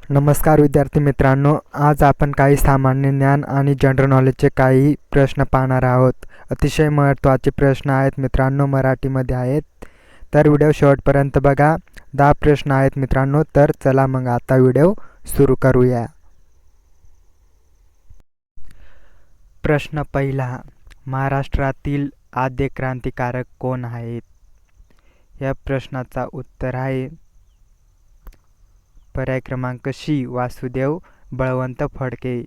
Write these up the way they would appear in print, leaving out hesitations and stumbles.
नमस्कार विद्यार्थी मित्रांनो, आज आपण काही सामान्य ज्ञान आणि जनरल नॉलेजचे काही प्रश्न पाहणार आहोत. अतिशय महत्त्वाचे प्रश्न आहेत मित्रांनो, मराठीमध्ये आहेत. तर व्हिडिओ शेवटपर्यंत बघा. 10 प्रश्न आहेत मित्रांनो. तर चला मग आता व्हिडिओ सुरू करूया. प्रश्न पहिला, महाराष्ट्रातील आद्य क्रांतिकारक कोण आहेत? या प्रश्नाचा उत्तर आहे पर्याय क्रमांक सी, वासुदेव बळवंत फडके.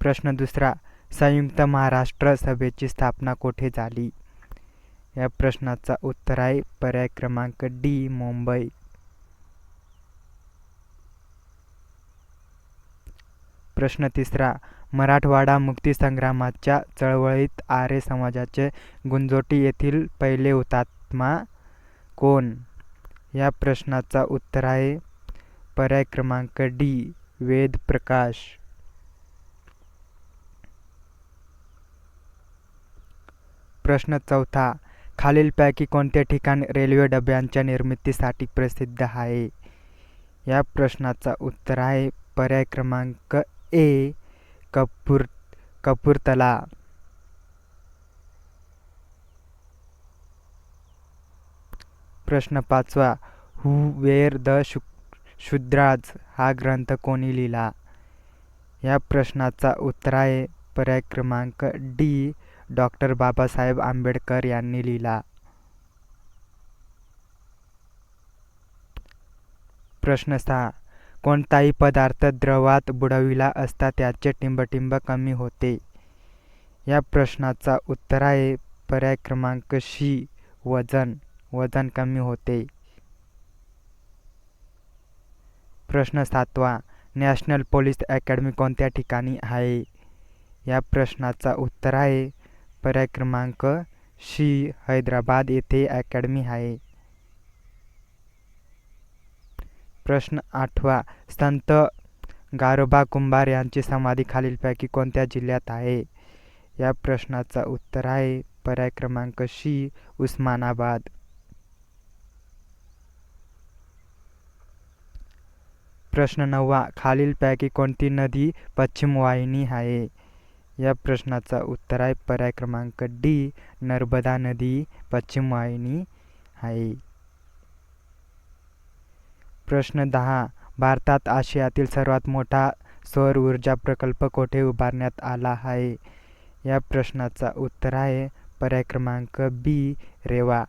प्रश्न दुसरा, संयुक्त महाराष्ट्र सभेची स्थापना कोठे झाली? या प्रश्नाचा उत्तर आहे पर्याय क्रमांक डी, मुंबई. प्रश्न तिसरा, मराठवाडा मुक्तीसंग्रामाच्या चळवळीत आर्य समाजाचे गुंजोटी येथील पहिले हुतात्मा कोण? या प्रश्नाचा उत्तर आहे पर्याय क्रमांक डी, वेद प्रकाश. प्रश्न चौथा, खालीलपैकी कोणते ठिकाण रेल्वे डब्यांच्या निर्मितीसाठी प्रसिद्ध आहे? या प्रश्नाचा उत्तर आहे पर्याय क्रमांक ए, कपूरथला. प्रश्न पाचवा, हू वेअर द शूद्राज हा ग्रंथ कोणी लिहिला? या प्रश्नाचा उत्तर आहे पर्याय क्रमांक डी, डॉक्टर बाबासाहेब आंबेडकर यांनी लिहिला. प्रश्न 6, कोणताही पदार्थ द्रवात बुडविला असता त्याचे टिंबटिंब कमी होते? या प्रश्नाचा उत्तर आहे पर्याय क्रमांक सी, वजन कमी होते. प्रश्न 7वा, नॅशनल पोलीस अकॅडमी कोणत्या ठिकाणी आहे? या प्रश्नाचा उत्तर आहे पर्याय क्रमांक सी, हैदराबाद येथे अकॅडमी आहे. प्रश्न 8वा, संत गारोबा कुंभार यांची समाधी खालीलपैकी कोणत्या जिल्ह्यात आहे? या प्रश्नाचा उत्तर आहे पर्याय क्रमांक सी, उस्मानाबाद. प्रश्न 9वा, खालीलपैकी कोणती नदी पश्चिम वाहिनी आहे? या प्रश्नाचा उत्तर आहे पर्याय क्रमांक डी, नर्मदा नदी पश्चिम वाहिनी आहे. प्रश्न 10, भारतात आशियातील सर्वात मोठा सौर ऊर्जा प्रकल्प कोठे उभारण्यात आला आहे? या प्रश्नाचा उत्तर आहे पर्याय क्रमांक बी, रेवा.